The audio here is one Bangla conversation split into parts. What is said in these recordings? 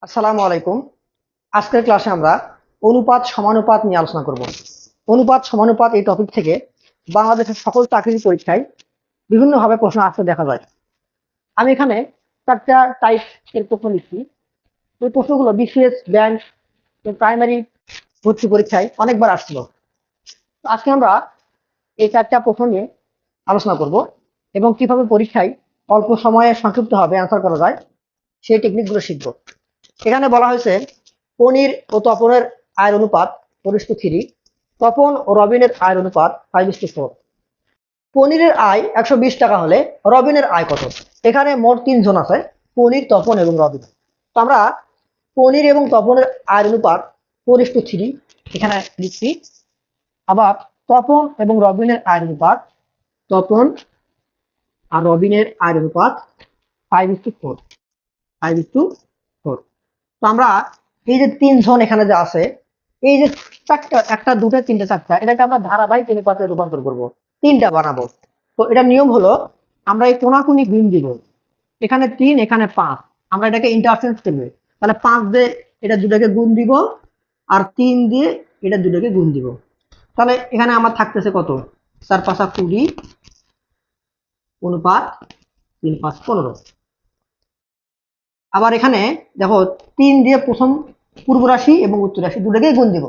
আসসালামু আলাইকুম। আজকের ক্লাসে আমরা অনুপাত সমানুপাত নিয়ে আলোচনা করব। অনুপাত সমানুপাত এই টপিক থেকে বাংলাদেশের সকল চাকরির পরীক্ষায় বিভিন্নভাবে প্রশ্ন আসতে দেখা যায়। আমি এখানে চারটা টাইপ এর প্রশ্ন লিখছি। এই প্রশ্নগুলো বিসিএস ব্যাংক প্রাইমারি ভর্তি পরীক্ষায় অনেকবার আসছিল। তো আজকে আমরা এই চারটা প্রশ্ন নিয়ে আলোচনা করব এবং কিভাবে পরীক্ষায় অল্প সময়ে সংক্ষিপ্তভাবে অ্যান্সার করা যায় সেই টেকনিকগুলো শিখব। এখানে বলা হয়েছে পনির ও তপনের আয়ের অনুপাত 4:3, তপন ও রবিনের আয়ের অনুপাত 5:4। পনিরের আয় 120 টাকা হলে রবিনের আয় কত? এখানে মোট 3 জন আছে, পনির, তপন এবং রবিন। তো আমরা পনির এবং তপনের আয়ের অনুপাত 4:3 এখানে লিখছি। আবার তপন এবং রবিনের আয়ের অনুপাত, তপন আর রবিনের আয়ের অনুপাত 5:4। 5:4। তো আমরা এই যে 3 জন এখানে যে আছে, এই যে চারটা, একটা দুটা তিনটা চারটা, এটাকে আমরা ধারাবাহিক অনুপাতে রূপান্তর করব, তিনটা বানাবো। তো এটা নিয়ম হলো আমরা এই কোনাকুনি গুণ দিব, এখানে 3 এখানে 5, আমরা এটাকে ইন্টারচেঞ্জ করবো। তাহলে 5 দিয়ে এটা দুটাকে গুণ দিব আর 3 দিয়ে এটা দুটাকে গুণ দিব। তাহলে এখানে আমার থাকতেছে কত? 4×5 = 20 অনুপাত 3×5 = 15। আবার এখানে দেখো 3 দিয়ে প্রথম পূর্ব রাশি এবং উত্তর রাশি দুটাকেই গুণ দিব।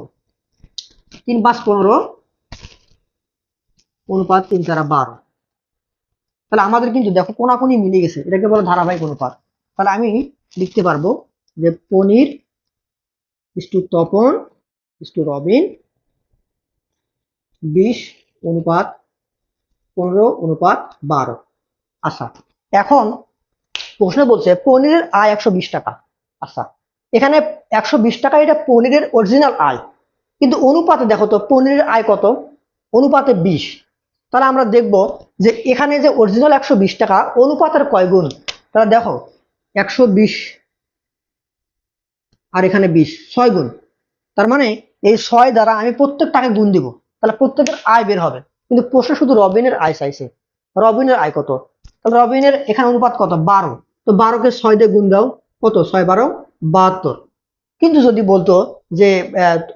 3×5 = 15 অনুপাত 3×4 = 12। তাহলে আমাদের কিন্তু দেখো কোনাকুনি মিলে গেছে, এটাকে বলে ধারাবাহিক অনুপাত। তাহলে আমি লিখতে পারবো যে পনির ইস্টু তপন ইস্টু রবিন 20 অনুপাত 15 অনুপাত 12। আচ্ছা, এখন প্রশ্ন বলছে পনিরের আয় 120 টাকা। আচ্ছা, এখানে 120 টাকা এটা পনিরের অরিজিনাল আয়, কিন্তু অনুপাতে দেখো তো পনিরের আয় কত? অনুপাতে 20। তাহলে আমরা দেখব যে এখানে যে অরিজিনাল 120 টাকা অনুপাতের কয় গুণ। তাহলে দেখো 120 আর এখানে 20, 6 গুণ। তার মানে এই 6 দ্বারা আমি প্রত্যেকটাকে গুণ দিব, তাহলে প্রত্যেকের আয় বের হবে। কিন্তু প্রশ্ন শুধু রবিনের আয় চাইছে। রবিনের আয় কত? তাহলে রবিনের এখানে অনুপাত কত? 12। তো 12কে 6 দিয়ে গুণ দাও, কত? 6×12 = 72। কিন্তু যদি বলতো যে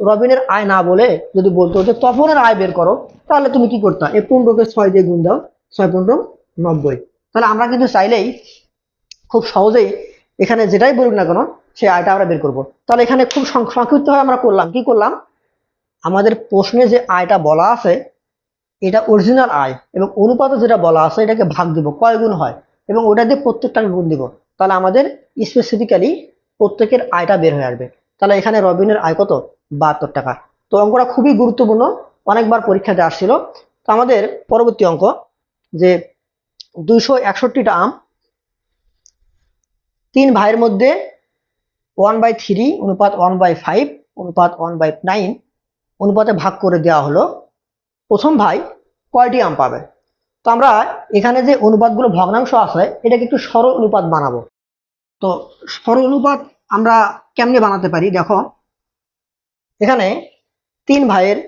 রবিনের আয় না বলে যদি বলতো যে তপনের আয় বের করো, তাহলে তুমি কি করতা? এই 15কে 6 দিয়ে গুণ দাও, 6×15 = 90। তাহলে আমরা কিন্তু চাইলেই খুব সহজেই এখানে যেটাই বলুক না কেন সেই আয়টা আমরা বের করব। তাহলে এখানে খুব সংক্ষিপ্ত ভাবে আমরা করলাম কি করলাম, আমাদের প্রশ্নে যে আয়টা বলা আছে এটা অরিজিনাল আয়, এবং অনুপাতে যেটা বলা আছে এটাকে ভাগ দিব, কয় গুণ হয়, এবং ওটা দিয়ে প্রত্যেকটাকে গুণ দিব। তাহলে আমাদের স্পেসিফিক্যালি প্রত্যেকের আয়টা বের হয়ে আসবে। তাহলে এখানে রবিনের আয় কত? 72 টাকা। তো অঙ্কটা খুবই গুরুত্বপূর্ণ, অনেকবার পরীক্ষাতে আসছিল। তো আমাদের পরবর্তী অঙ্ক যে 261টা আম 3 ভাইয়ের মধ্যে 1/3 অনুপাত 1/5 অনুপাত 1/9 অনুপাতে ভাগ করে দেওয়া হলো, প্রথম ভাই কয়টি আম পাবে? তো আমরা এখানে যে অনুপাতগুলো ভগ্নাংশ আছে এটাকে একটু সরল অনুপাত বানাবো। তো সরল অনুপাত আমরা কেমনে বানাতে পারি? দেখো এখানে 3 ভাইয়ের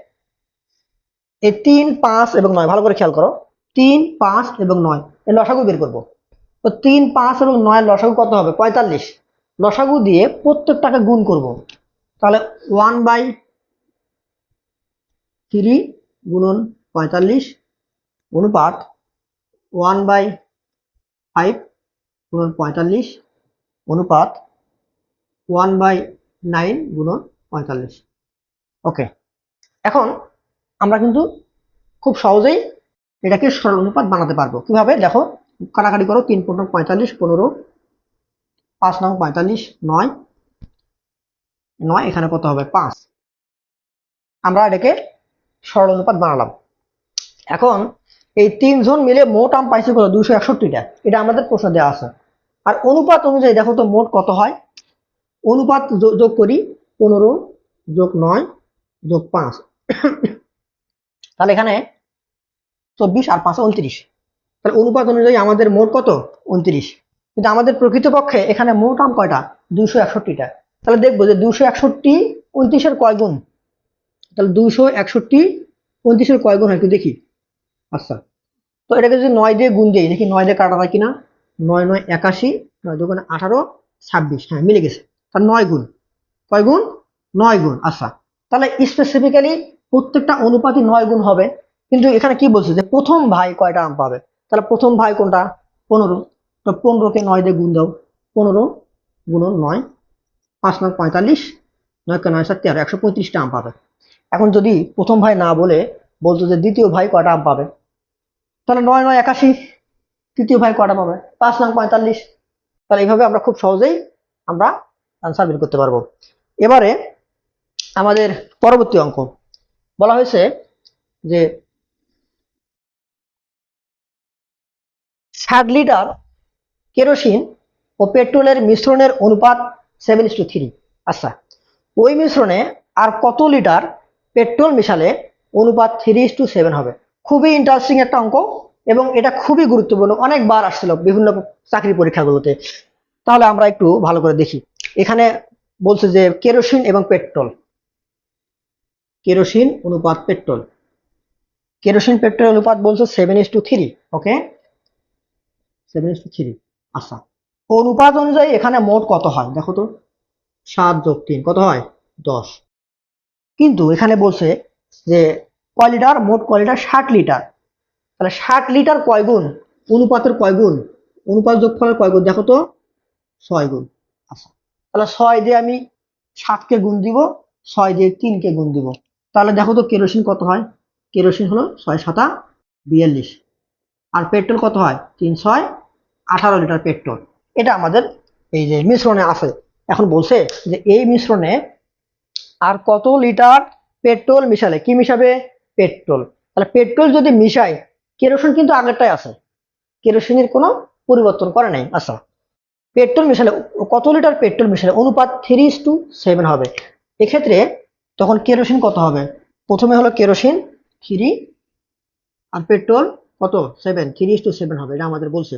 এই 3, 5 এবং 9, ভালো করে খেয়াল করো, 3, 5 এবং 9 এর লসাগু বের করবো। তো 3, 5 এবং 9 এর লসাগু কত হবে? 45। লসাগু দিয়ে প্রত্যেকটাকে গুণ করব। তাহলে 1/3 গুণন 45 অনুপাত 1/5 গুণন 45 অনুপাত 1/9 গুণন 45। ওকে, এখন আমরা কিন্তু খুব সহজেই এটাকে সরল অনুপাত বানাতে পারবো। কিভাবে? দেখো, কাটাকাটি করো, 3×15 = 45, 15, 5×9 = 45, 9, 9 এখানে কত হবে? 5। আমরা এটাকে সরল অনুপাত বানালাম। এখন এই 3 জন মিলে মোট আম পাইছে কত? 261টা। এটা আমাদের প্রশ্ন দেওয়া আছে। আর অনুপাত অনুযায়ী দেখো তো মোট কত হয়। অনুপাত যোগ করি, 15 যোগ 9 যোগ 5, তাহলে এখানে 24 আর 5 = 29। তাহলে অনুপাত অনুযায়ী আমাদের মোট কত? 29। কিন্তু আমাদের প্রকৃতপক্ষে এখানে মোট আম কয়টা? 261টা। তাহলে দেখবো যে 261 29-এর কয় গুণ। তাহলে 261 29-এর কয় গুণ হয় একটু দেখি। আচ্ছা, তো এটাকে যদি 9 দিয়ে গুণ দিই, দেখি 9 দিয়ে কাটা যায় কিনা। 9 9 81, 9 2 18, 26। হ্যাঁ, মিলে গেছে। তার 9 গুণ, কয় গুণ? 9 গুণ। আচ্ছা, তাহলে স্পেসিফিক্যালি প্রত্যেকটা অনুপাতই 9 গুণ হবে, কিন্তু এখানে কি বলছে যে প্রথম ভাই কয়টা আম পাবে? তাহলে প্রথম ভাই কোনটা? 15। তো 15কে 9 দিয়ে গুণ দাও, 15 গুণন 9, 5 9 45, 9 কে 9 7 13, 135টা আম পাবে। এখন যদি প্রথম ভাই না বলে বলতো যে দ্বিতীয় ভাই কয়টা আম পাবে, তাহলে 9 9 81, তৃতীয় ভাই কয়টা পাবে? 5 9 45। তাহলে এইভাবে আমরা খুব সহজেই আমরা আনসার বের করতে পারবো। এবারে আমাদের পরবর্তী অঙ্ক বলা হয়েছে যে 60 লিটার কেরোসিন ও পেট্রোলের মিশ্রণের অনুপাত 7:3। আচ্ছা, ওই মিশ্রণে আর কত লিটার পেট্রোল মিশালে অনুপাত 3:7 হবে? খুবই ইন্টারেস্টিং একটা অঙ্ক, এবং এটা খুবই গুরুত্বপূর্ণ, অনেকবার আসছিল বিভিন্ন চাকরি পরীক্ষাগুলোতে। তাহলে আমরা একটু ভালো করে দেখি। এখানে বলছে যে কেরোসিন এবং পেট্রোল, কেরোসিন অনুপাত পেট্রোল, কেরোসিন পেট্রোল অনুপাত বলছে 7:3। ওকে, 7:3। আচ্ছা, অনুপাত অনুযায়ী এখানে মোট কত হয় দেখো তো? 7 যোগ 3 কত হয়? 10। কিন্তু এখানে বলছে যে কয় লিটার? মোট কয় লিটার? 60 লিটার। তাহলে 60 লিটার কয় গুণ? অনুপাতের কয় গুণ? অনুপাত যোগফলের কয় গুণ দেখো তো? 6 গুণ। আচ্ছা, তাহলে 6 দিয়ে আমি 7কে গুণ দিব, 6 দিয়ে 3কে গুণ দিব। তাহলে দেখো তো কেরোসিন কত হয়? কেরোসিন হলো 6 7 42। আর পেট্রোল কত হয়? 3 6 18 লিটার পেট্রোল। এটা আমাদের এই যে মিশ্রণে আছে। এখন বলছে যে এই মিশ্রণে আর কত লিটার পেট্রোল মিশালে, কি মিশাবে? পেট্রোল। তাহলে পেট্রোল যদি মিশাই, কেরোসিন কিন্তু আগেরটাই আছে, কেরোসিনের কোনো পরিবর্তন করে নাই। আচ্ছা, পেট্রোল মিশালে কত লিটার পেট্রোল মিশালে অনুপাত 3:7 হবে? এক্ষেত্রে তখন কেরোসিন কত হবে? প্রথমে হলো কেরোসিন 3 আর পেট্রোল কত? 7, 3:7 হবে। এটা আমাদের বলছে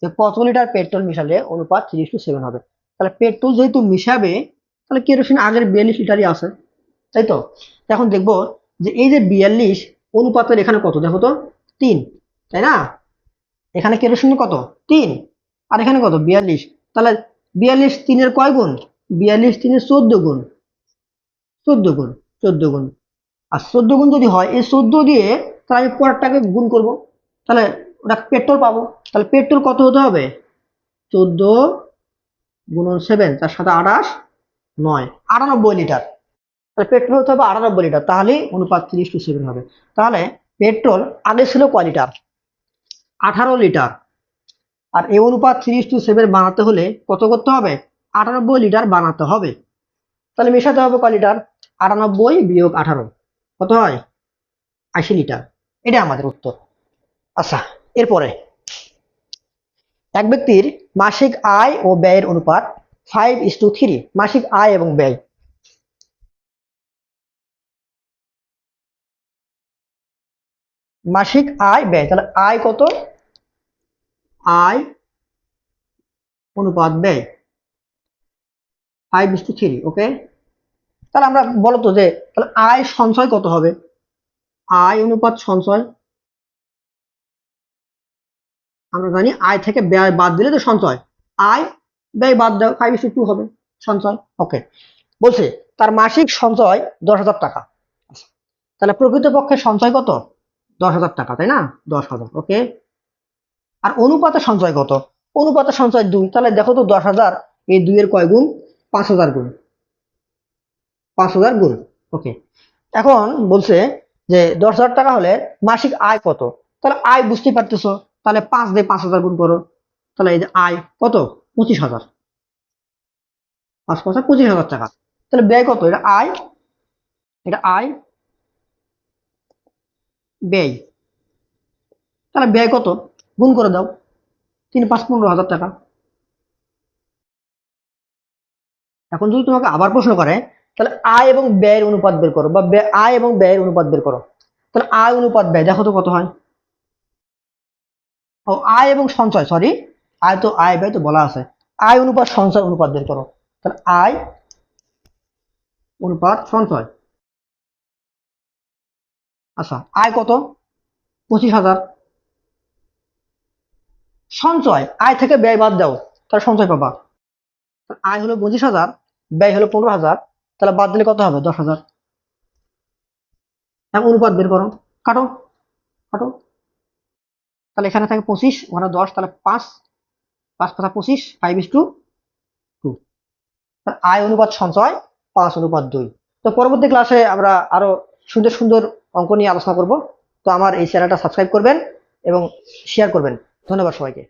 যে কত লিটার পেট্রোল মিশালে অনুপাত 3:7 হবে। তাহলে পেট্রোল যেহেতু মিশাবে, তাহলে কেরোসিন আগের 42 লিটারই আছে, তাই তো? এখন দেখবো যে এই যে 42 অনুপাতের এখানে কত দেখো তো? 3, তাই না? এখানে কেরোসিন কত? 3। আর এখানে কত? 42। তাহলে 42 3-এর কয় গুণ? 42 3-এর 14 গুণ, 14 গুণ, 14 গুণ। আর 14 গুণ যদি হয়, এই 14 দিয়ে তাহলে আমি পরেরটাকে গুণ করব, তাহলে ওটা পেট্রোল পাবো। তাহলে পেট্রোল কত হতে হবে? 14 গুণন 7, তার সাথে 28 9, 98 লিটার। তাহলে পেট্রোল হতে হবে 98 লিটার, তাহলেই অনুপাত 3:7 হবে। তাহলে পেট্রোল আগে ছিল কয় লিটার? 18 লিটার। আর এই অনুপাত 3:7 বানাতে হলে কত করতে হবে? 98 লিটার বানাতে হবে। তাহলে মেশাতে হবে কয় লিটার? 98 বিয়োগ 18 কত হয়? 80 লিটার। এটা আমাদের উত্তর। আচ্ছা, এরপরে এক ব্যক্তির মাসিক আয় ও ব্যয়ের অনুপাত 5:3। মাসিক আয় এবং ব্যয়, মাসিক আয় ব্যয়, তাহলে আয় কত? আয় অনুপাত ব্যয় 5:3। ওকে, তাহলে আমরা বলতো যে তাহলে আয় সঞ্চয় কত হবে? আয় অনুপাত সঞ্চয়, আমরা জানি আয় থেকে ব্যয় বাদ দিলে তো সঞ্চয়, আয় ব্যয় বাদ দাও, 5:2 হবে সঞ্চয়। ওকে, বলছে তার মাসিক সঞ্চয় 10,000 টাকা। তাহলে প্রকৃতপক্ষে সঞ্চয় কত? 10,000 টাকা, তাই না? 10,000। ওকে, আর অনুপাতে সঞ্চয় কত? অনুপাতে সঞ্চয় 2। তাহলে দেখো তো 10,000 এই 2 এর কয় গুণ? 5,000 গুণ, 5,000 গুণ। ওকে, এখন বলছে যে 10,000 টাকা হলে মাসিক আয় কত? তাহলে আয় বুঝতে পারতেছো, তাহলে 5 দিয়ে 5,000 গুণ করো। তাহলে এই যে আয় কত? 25,000, 5 5 25,000 টাকা। তাহলে ব্যয় কত? এটা আয়, এটা আয়, ব্যয়। তাহলে ব্যয় কত? গুণ করে দাও, 3 5 15,000 টাকা। এখন যদি তোমাকে আবার প্রশ্ন করে তাহলে আয় এবং ব্যয়ের অনুপাত বের করো, বা আয় এবং ব্যয়ের অনুপাত বের করো, তাহলে আয় অনুপাত ব্যয় দেখো তো কত হয়? ও, আয় এবং সঞ্চয়, সরি, আয় তো আয় ব্যয় তো বলা আছে, আয় অনুপাত সঞ্চয় অনুপাত বের করো। তাহলে আয় অনুপাত সঞ্চয়। আচ্ছা, আয় কত? 25,000। সঞ্চয়, আয় থেকে ব্যয় বাদ দাও, তাহলে সঞ্চয় পাবা। আয় হলো 25,000, ব্যয় হলো 15,000, তাহলে বাদ দিলে কত হবে? 10,000। এখন অনুপাত বের করো, কাটো কাটো। তাহলে এখানে থাকে 25, ওখানে 10, তাহলে 5, 5 পাঁচা 25, 5:2। আয় অনুপাত সঞ্চয় 5:2। তো পরবর্তী ক্লাসে আমরা আরো সুন্দর সুন্দর অঙ্ক নিয়ে আলোচনা করব। তো আমার এই চ্যানেলটা সাবস্ক্রাইব করবেন এবং শেয়ার করবেন। ধন্যবাদ সবাইকে।